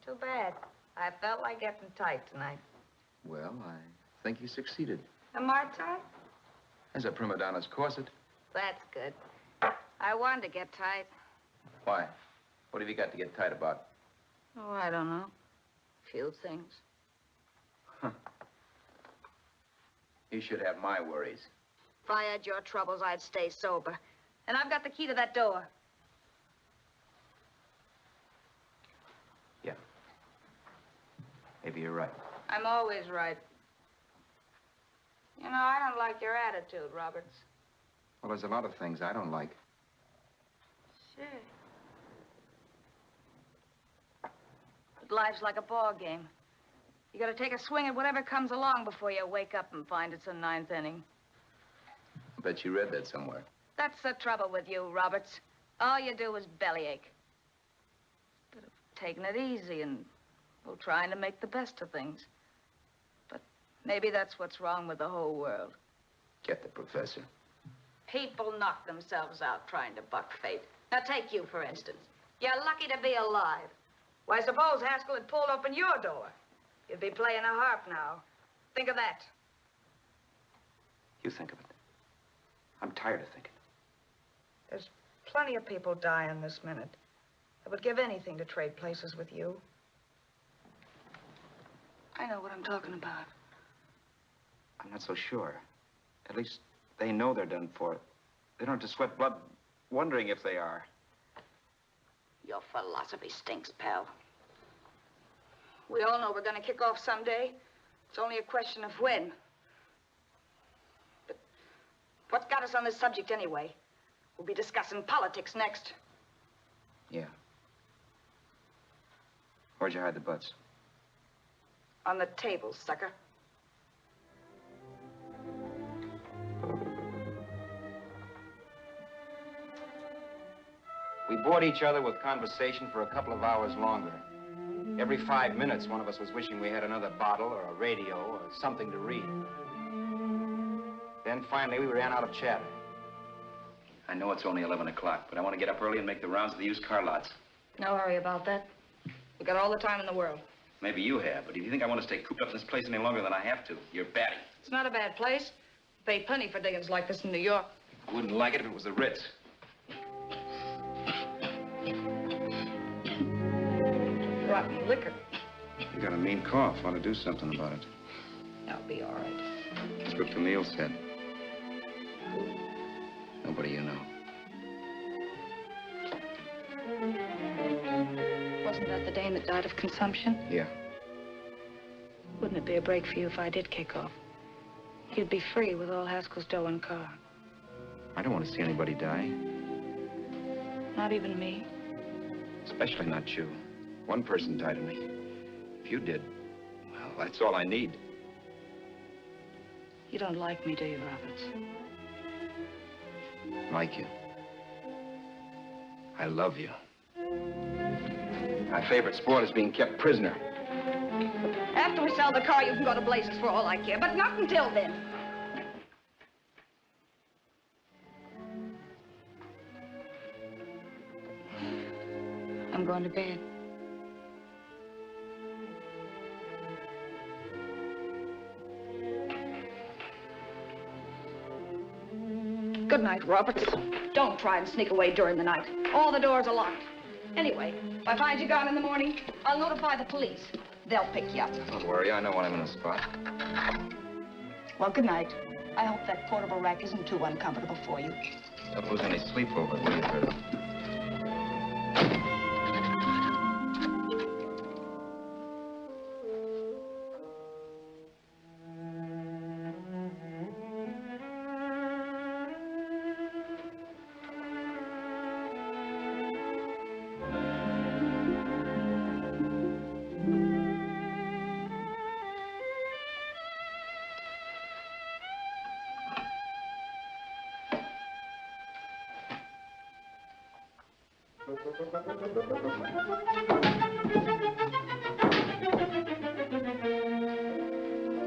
Too bad. I felt like getting tight tonight.
Well, I think you succeeded.
Am I tight?
As a prima donna's corset.
That's good. I wanted to get tight.
Why? What have you got to get tight about?
Oh, I don't know. A few things.
Huh. You should have my worries.
If I had your troubles, I'd stay sober. And I've got the key to that door.
Yeah. Maybe you're right.
I'm always right. You know, I don't like your attitude, Roberts.
Well, there's a lot of things I don't like.
Sure. But life's like a ball game. You gotta take a swing at whatever comes along before you wake up and find it's the ninth inning.
I bet you read that somewhere.
That's the trouble with you, Roberts. All you do is bellyache. Instead of taking it easy and, well, trying to make the best of things. But maybe that's what's wrong with the whole world.
Get the professor.
People knock themselves out trying to buck fate. Now, take you, for instance. You're lucky to be alive. Why, suppose Haskell had pulled open your door. You'd be playing a harp now. Think of that.
You think of it. I'm tired of thinking.
There's plenty of people dying this minute. I would give anything to trade places with you. I know what I'm talking about.
I'm not so sure. At least they know they're done for. They don't have to sweat blood wondering if they are.
Your philosophy stinks, pal. We all know we're going to kick off someday. It's only a question of when. But what's got us on this subject anyway? We'll be discussing politics next.
Yeah. Where'd you hide the butts?
On the table, sucker.
We bored each other with conversation for a couple of hours longer. Every 5 minutes, one of us was wishing we had another bottle or a radio or something to read. Then finally, we ran out of chatter. I know it's only 11 o'clock, but I want to get up early and make the rounds of the used car lots.
No hurry about that. We've got all the time in the world.
Maybe you have, but if you think I want to stay cooped up in this place any longer than I have to, you're batty.
It's not a bad place. Pay plenty for diggings like this in New York.
I wouldn't like it if it was the Ritz.
Rotten liquor.
You got a mean cough. Want to do something about it.
I'll be all right.
That's what Camille said. Nobody you know.
Wasn't that the dame that died of consumption?
Yeah.
Wouldn't it be a break for you if I did kick off? You'd be free with all Haskell's dough and car.
I don't want to see anybody die.
Not even me.
Especially not you. One person died of me. If you did, well, that's all I need.
You don't like me, do you, Roberts?
Like you. I love you. My favorite sport is being kept prisoner.
After we sell the car, you can go to blazes for all I care, but not until then. I'm going to bed. Good night, Roberts. Don't try and sneak away during the night. All the doors are locked. Anyway, if I find you gone in the morning, I'll notify the police. They'll pick you up.
Don't worry, I know when I'm in a spot.
Well, good night. I hope that portable rack isn't too uncomfortable for you.
Don't lose any sleep over it, will you, Vera?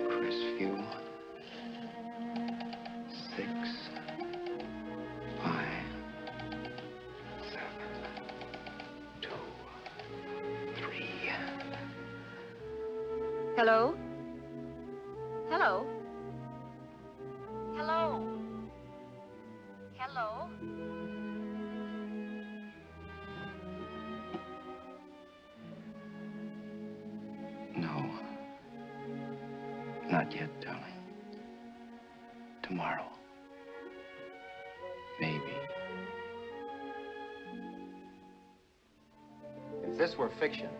Crestview. 6, 5, 7, 2, 3.
Hello? Hello? Hello? Hello?
No. Not yet, darling. Tomorrow. Maybe.
If this were fiction,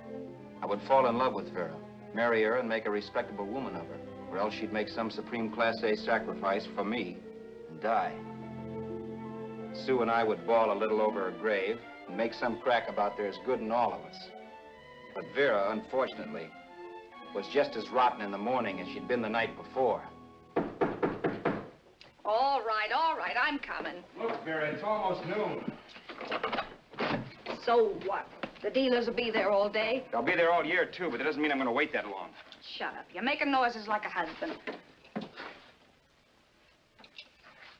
I would fall in love with Vera, marry her, and make a respectable woman of her. Or else she'd make some supreme Class A sacrifice for me and die. Sue and I would bawl a little over her grave and make some crack about there's good in all of us. But Vera, unfortunately, was just as rotten in the morning as she'd been the night before.
All right, I'm coming.
Look, Vera, it's almost noon.
So what? The dealers will be there all day?
I'll be there all year, too, but that doesn't mean I'm going to wait that long.
Shut up. You're making noises like a husband.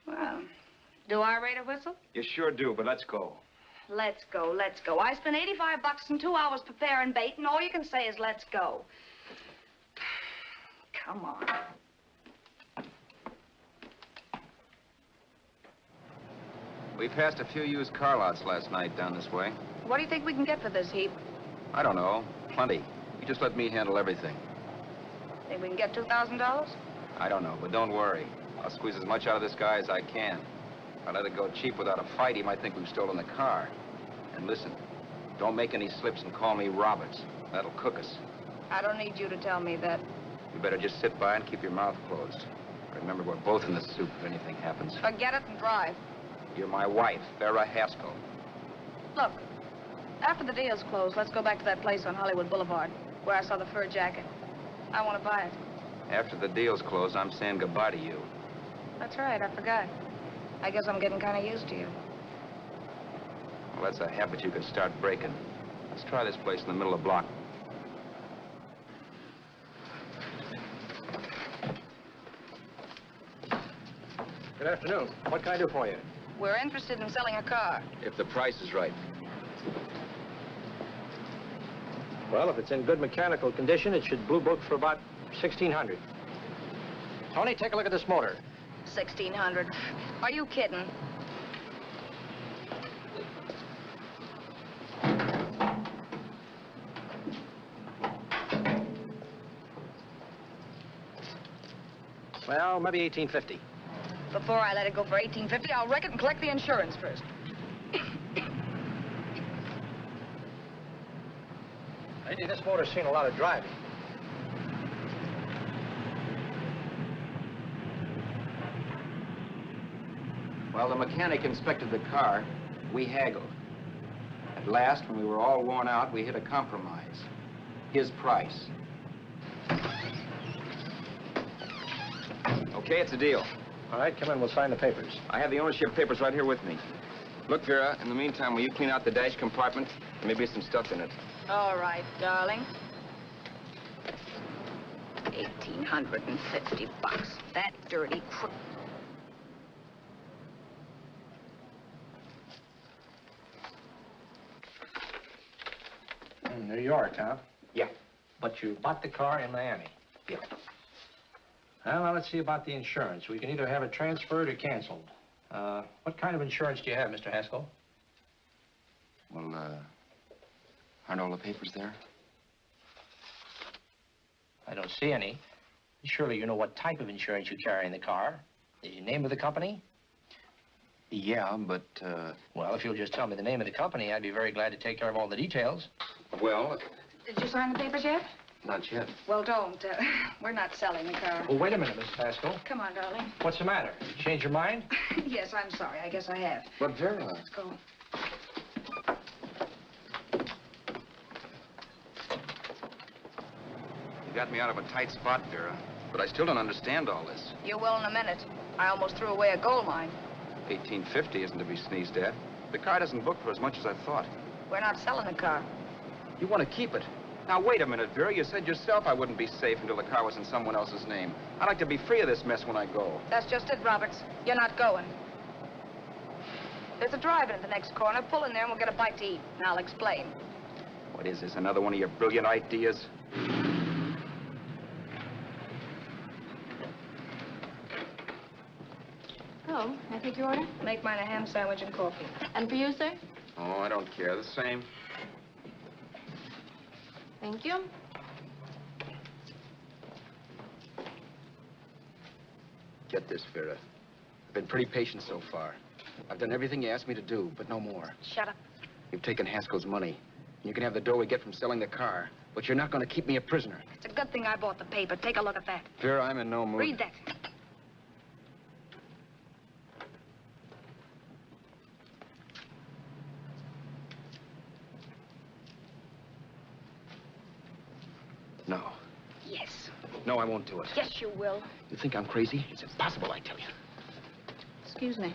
Well, do I rate a whistle?
You sure do, but let's go.
Let's go, let's go. I spent $85 and 2 hours preparing bait, and all you can say is let's go. Come on.
We passed a few used car lots last night down this way.
What do you think we can get for this heap?
I don't know. Plenty. You just let me handle everything.
Think we can get $2,000?
I don't know, but don't worry. I'll squeeze as much out of this guy as I can. If I let it go cheap without a fight, he might think we've stolen the car. And listen, don't make any slips and call me Roberts. That'll cook us.
I don't need you to tell me that.
You better just sit by and keep your mouth closed. Remember, we're both in the soup if anything happens.
Forget it and drive.
You're my wife, Vera Haskell.
Look, after the deal's closed, let's go back to that place on Hollywood Boulevard where I saw the fur jacket. I want to buy it.
After the deal's closed, I'm saying goodbye to you.
That's right, I forgot. I guess I'm getting kind of used to you.
Well, that's a habit you can start breaking. Let's try this place in the middle of the block.
Good afternoon. What can I do for you?
We're interested in selling a car.
If the price is right.
Well, if it's in good mechanical condition, it should blue book for about $1,600. Tony, take a look at this motor.
$1,600. Are you kidding?
Well, maybe $1,850.
Before I let it go for $1,850, I'll wreck it and collect the insurance first.
Lady, this motor's seen a lot of driving.
Well, the mechanic inspected the car. We haggled. At last, when we were all worn out, we hit a compromise. His price. Okay, it's a deal.
All right, come in. We'll sign the papers.
I have the ownership papers right here with me. Look, Vera, in the meantime, will you clean out the dash compartment? There may be some stuff in it.
All right, darling. 1,850 bucks. That dirty crook.
New York, huh?
Yeah.
But you bought the car in Miami.
Yeah.
Well, now let's see about the insurance. We can either have it transferred or canceled. What kind of insurance do you have, Mr. Haskell?
Well, aren't all the papers there?
I don't see any. Surely you know what type of insurance you carry in the car. The name of the company?
Yeah, but,
Well, if you'll just tell me the name of the company, I'd be very glad to take care of all the details.
well,
Did you sign the papers yet?
not yet.
Well, don't. We're not selling the car.
Oh, wait a minute, Miss Haskell.
Come on, darling.
What's the matter? You changed your mind?
Yes, I'm sorry. I guess I have.
But, Vera...
Let's go.
You got me out of a tight spot, Vera. But I still don't understand all this.
You will in a minute. I almost threw away a gold mine.
1850 isn't to be sneezed at. The car doesn't book for as much as I thought.
We're not selling the car.
You want to keep it. Now, wait a minute, Vera. You said yourself I wouldn't be safe until the car was in someone else's name. I'd like to be free of this mess when I go.
That's just it, Roberts. You're not going. There's a drive-in at the next corner. Pull in there and we'll get a bite to eat. And I'll explain.
What is this, another one of your brilliant ideas?
Oh, may I take your order?
Make mine a ham sandwich and coffee.
And for you, sir?
Oh, I don't care. The same.
Thank you.
Get this, Vera. I've been pretty patient so far. I've done everything you asked me to do, but no more.
Shut up.
You've taken Haskell's money. You can have the dough we get from selling the car, but you're not going to keep me a prisoner.
It's a good thing I bought the paper. Take a look at that.
Vera, I'm in no mood.
Read that.
No.
Yes.
No, I won't do it.
Yes, you will.
You think I'm crazy? It's impossible, I tell you.
Excuse me.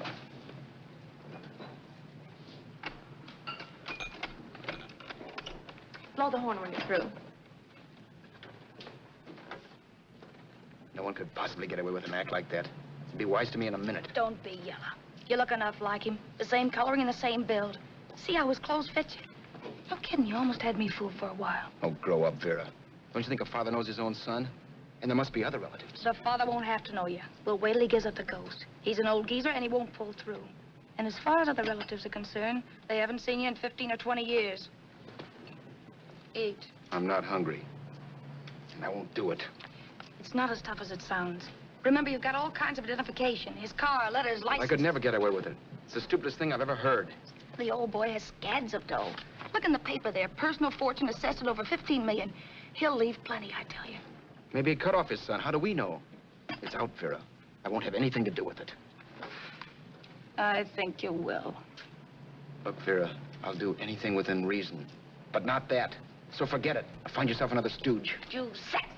Blow the horn when you're through.
No one could possibly get away with an act like that. It'd be wise to me in a minute.
Don't be yellow. You look enough like him. The same coloring and the same build. See how his clothes fit you? No kidding, you almost had me fooled for a while.
Oh, grow up, Vera. Don't you think a father knows his own son? And there must be other relatives.
The father won't have to know you. We'll wait till he gives up the ghost. He's an old geezer and he won't pull through. And as far as other relatives are concerned, they haven't seen you in 15 or 20 years. Eat.
I'm not hungry. And I won't do it.
It's not as tough as it sounds. Remember, you've got all kinds of identification. His car, letters, license.
I could never get away with it. It's the stupidest thing I've ever heard.
The old boy has scads of dough. Look in the paper there. Personal fortune assessed at over 15 million. He'll leave plenty, I tell you.
Maybe he cut off his son. How do we know? It's out, Vera. I won't have anything to do with it.
I think you will.
Look, Vera, I'll do anything within reason. But not that. So forget it. Find yourself another stooge.
You sap.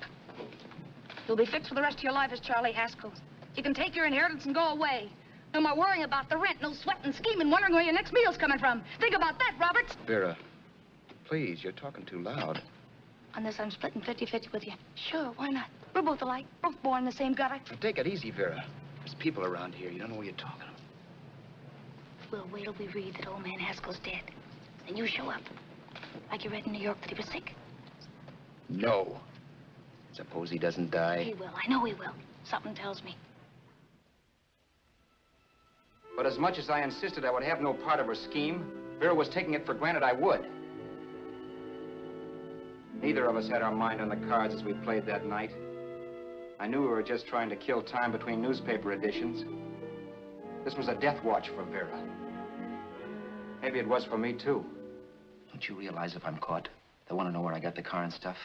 You'll be fixed for the rest of your life as Charlie Haskell. You can take your inheritance and go away. No more worrying about the rent, no sweating, scheming, wondering where your next meal's coming from. Think about that, Roberts.
Vera, please, you're talking too loud.
On this, I'm splitting 50-50 with you. Sure, why not? We're both alike, both born in the same gutter.
Now, take it easy, Vera. There's people around here. You don't know what you're talking about.
We'll wait till we read that old man Haskell's dead. Then you show up. Like you read in New York that he was sick.
No. Suppose he doesn't die.
He will. I know he will. Something tells me.
But as much as I insisted I would have no part of her scheme, Vera was taking it for granted I would. Neither of us had our mind on the cards as we played that night. I knew we were just trying to kill time between newspaper editions. This was a death watch for Vera. Maybe it was for me, too.
Don't you realize if I'm caught, they'll want to know where I got the car and stuff,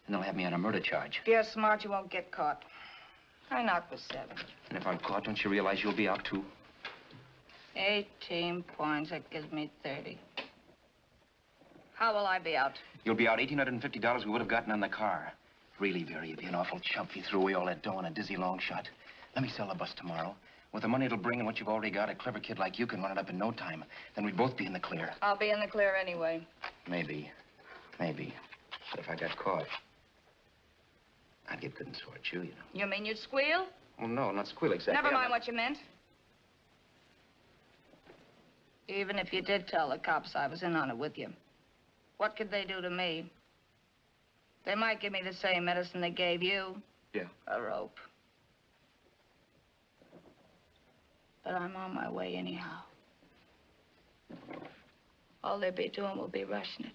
and they'll have me on a murder charge.
If you're smart, you won't get caught. I knocked for 7.
And if I'm caught, don't you realize you'll be out, too?
18 points, that gives me 30. How will I be out?
You'll be out $1,850 we would have gotten on the car. Really, Vera, you'd be an awful chump if you threw away all that dough on a dizzy long shot. Let me sell the bus tomorrow. With the money it'll bring and what you've already got, a clever kid like you can run it up in no time. Then we'd both be in the clear.
I'll be in the clear anyway.
Maybe. Maybe. But if I got caught, I'd get good and sore at you, you know.
You mean you'd squeal?
Oh, no, not squeal exactly.
Never mind what you meant. Even if you did tell the cops I was in on it with you, what could they do to me? They might give me the same medicine they gave you.
Yeah.
A rope. But I'm on my way anyhow. All they'll be doing will be rushing it.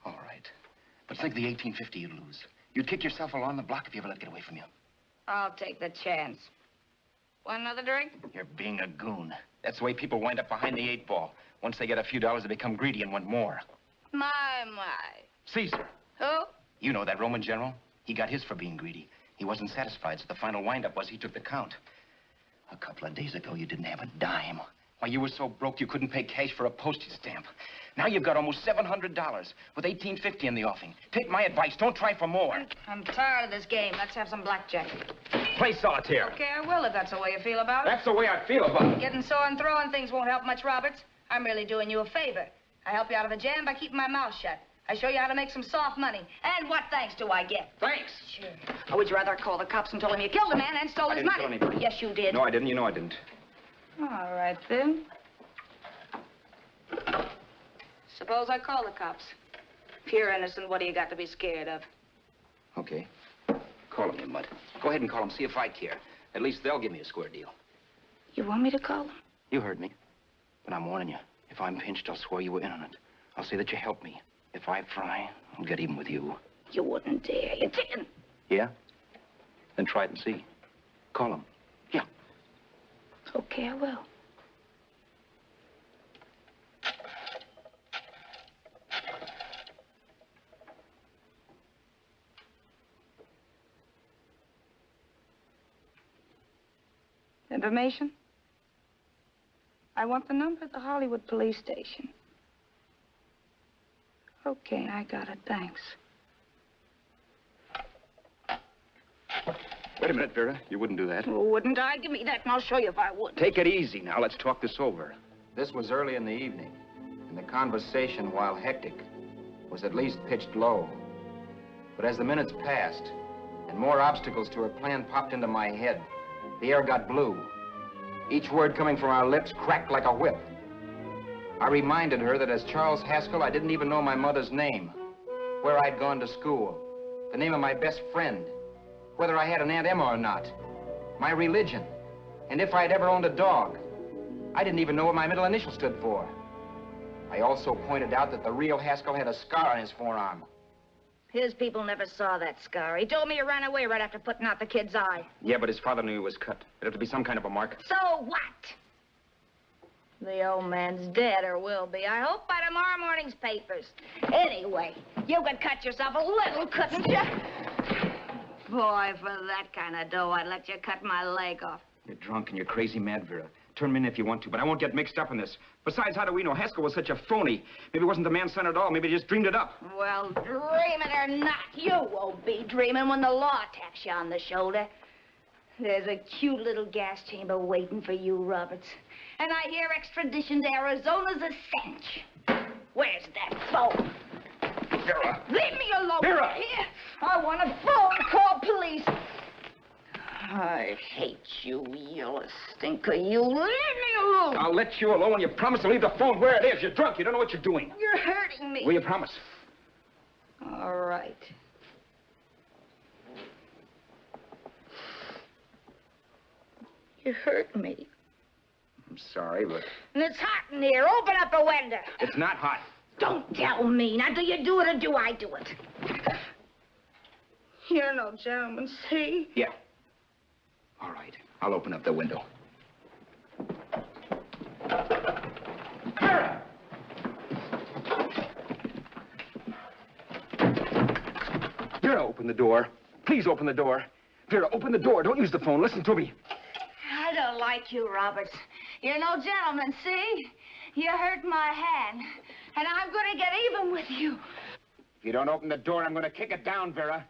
All right. But think of the $1,850 you'd lose. You'd kick yourself along the block if you ever let it get away from you.
I'll take the chance. Want another drink?
You're being a goon. That's the way people wind up behind the 8 ball. Once they get a few dollars, they become greedy and want more.
My.
Caesar.
Who?
You know that Roman general? He got his for being greedy. He wasn't satisfied, so the final wind-up was he took the count. A couple of days ago, you didn't have a dime. Why, you were so broke you couldn't pay cash for a postage stamp. Now you've got almost $700 with $1,850 in the offing. Take my advice. Don't try for more.
I'm tired of this game. Let's have some blackjack.
Play solitaire.
Okay, I will if that's the way you feel about it.
That's the way I feel about it.
Getting sore and throwing things won't help much, Roberts. I'm really doing you a favor. I help you out of a jam by keeping my mouth shut. I show you how to make some soft money. And what thanks do I get?
Thanks.
Sure. Or would you rather call the cops and tell them you killed a man and stole his money?
I didn't kill anybody.
Yes, you did.
No, I didn't. You know I didn't.
All right, then. Suppose I call the cops. If you're innocent, what do you got to be scared of?
Okay. Call them, you mutt. Go ahead and call them. See if I care. At least they'll give me a square deal.
You want me to call them?
You heard me. But I'm warning you. If I'm pinched, I'll swear you were in on it. I'll say that you helped me. If I fry, I'll get even with you.
You wouldn't dare. You didn't.
Yeah? Then try it and see. Call them. Yeah.
Okay, I will. Information? I want the number at the Hollywood police station. Okay, I got it. Thanks.
Wait a minute, Vera. You wouldn't do that.
Oh, wouldn't I? Give me that and I'll show you if I would.
Take it easy now. Let's talk this over.
This was early in the evening, and the conversation, while hectic, was at least pitched low. But as the minutes passed, and more obstacles to her plan popped into my head, the air got blue. Each word coming from our lips cracked like a whip. I reminded her that as Charles Haskell, I didn't even know my mother's name, where I'd gone to school, the name of my best friend, whether I had an Aunt Emma or not, my religion, and if I'd ever owned a dog. I didn't even know what my middle initial stood for. I also pointed out that the real Haskell had a scar on his forearm.
His people never saw that scar. He told me he ran away right after putting out the kid's eye.
Yeah, but his father knew he was cut. It'd have to be some kind of a mark.
So what? The old man's dead, or will be. I hope by tomorrow morning's papers. Anyway, you could cut yourself a little, couldn't you? Boy, for that kind of dough, I'd let you cut my leg off.
You're drunk and you're crazy mad, Vera. Turn me in if you want to, but I won't get mixed up in this. Besides, how do we know? Haskell was such a phony. Maybe he wasn't the man's son at all. Maybe he just dreamed it up.
Well, dream it or not, you won't be dreaming when the law taps you on the shoulder. There's a cute little gas chamber waiting for you, Roberts. And I hear extradition to Arizona's a cinch. Where's that phone?
Vera!
Leave me alone.
Vera!
Here. I want a phone. Call police. I hate you yellow stinker. You leave me alone.
I'll let you alone when you promise to leave the phone where it is. You're drunk. You don't know what you're doing.
You're hurting me.
Will you promise?
All right. You hurt me.
I'm sorry, but...
And it's hot in here. Open up a window.
It's not hot.
Don't tell me. Now, do you do it or do I do it? You're no gentleman, see?
Yeah. All right. I'll open up the window. Vera! Vera, open the door. Please open the door. Vera, open the door. Don't use the phone. Listen to me.
I don't like you, Roberts. You're no gentleman, see? You hurt my hand, and I'm going to get even with you.
If you don't open the door, I'm going to kick it down, Vera.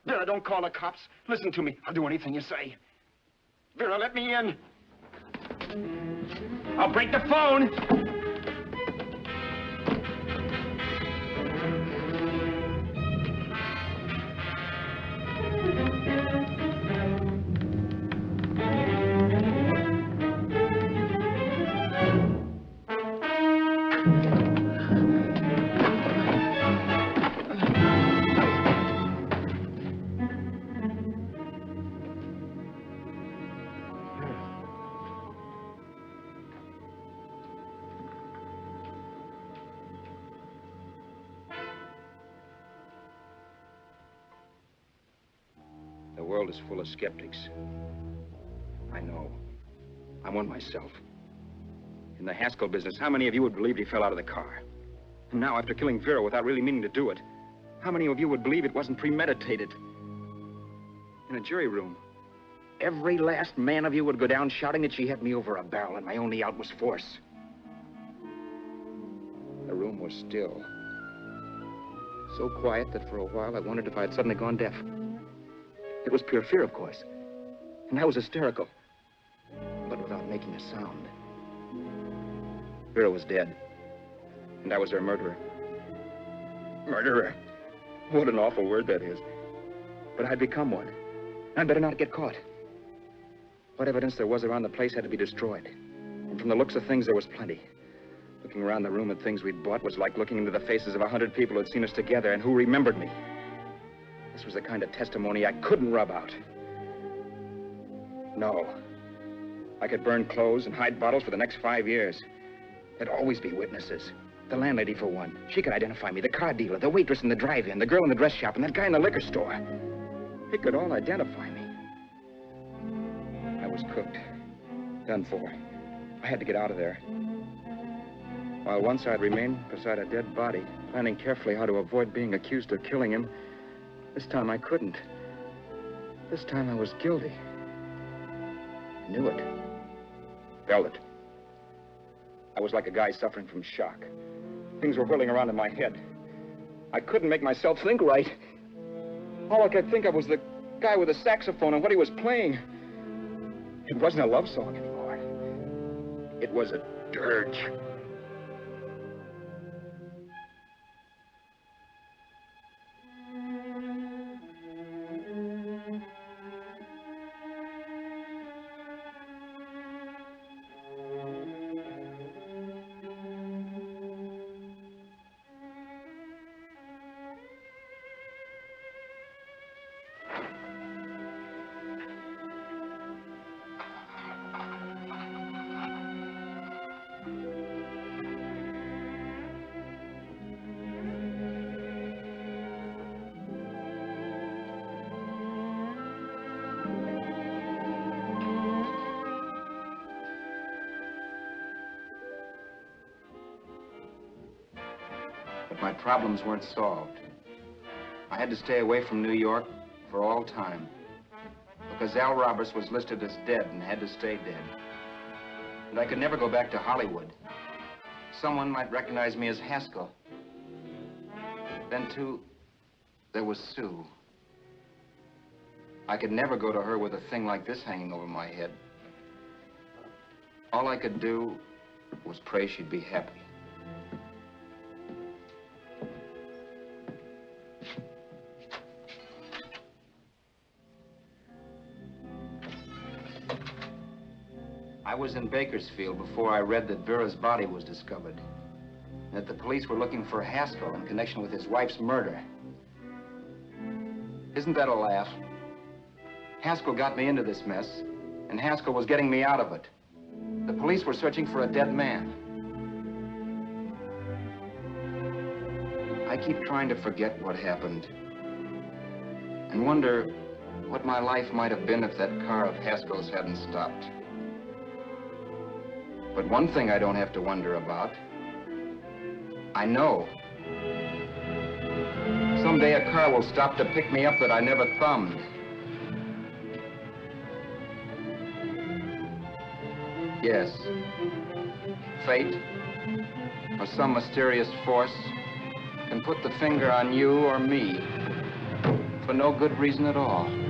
Vera, don't call the cops. Listen to me. I'll do anything you say. Vera, let me in. I'll break the phone. The world is full of skeptics. I know. I'm one myself. In the Haskell business, how many of you would believe he fell out of the car? And now, after killing Vera without really meaning to do it, how many of you would believe it wasn't premeditated? In a jury room, every last man of you would go down shouting that she had me over a barrel and my only out was force. The room was still. So quiet that for a while I wondered if I had suddenly gone deaf. It was pure fear, of course. And I was hysterical. But without making a sound. Vera was dead. And I was her murderer. Murderer? What an awful word that is. But I'd become one. I'd better not get caught. What evidence there was around the place had to be destroyed. And from the looks of things, there was plenty. Looking around the room at things we'd bought was like looking into the faces of 100 people who had seen us together and who remembered me. This was the kind of testimony I couldn't rub out. No. I could burn clothes and hide bottles for the next 5 years. There'd always be witnesses. The landlady, for one. She could identify me. The car dealer, the waitress in the drive-in, the girl in the dress shop, and that guy in the liquor store. They could all identify me. I was cooked. Done for. I had to get out of there. While once I'd remained beside a dead body, planning carefully how to avoid being accused of killing him, this time I couldn't. This time I was guilty. I knew it. Felt it. I was like a guy suffering from shock. Things were whirling around in my head. I couldn't make myself think right. All I could think of was the guy with the saxophone and what he was playing. It wasn't a love song anymore. It was a dirge. My problems weren't solved. I had to stay away from New York for all time because Al Roberts was listed as dead and had to stay dead. And I could never go back to Hollywood. Someone might recognize me as Haskell. Then, too, there was Sue. I could never go to her with a thing like this hanging over my head. All I could do was pray she'd be happy. I was in Bakersfield before I read that Vera's body was discovered, and that the police were looking for Haskell in connection with his wife's murder. Isn't that a laugh? Haskell got me into this mess, and Haskell was getting me out of it. The police were searching for a dead man. I keep trying to forget what happened and wonder what my life might have been if that car of Haskell's hadn't stopped. But one thing I don't have to wonder about. I know. Someday a car will stop to pick me up that I never thumbed. Yes. Fate, or some mysterious force, can put the finger on you or me for no good reason at all.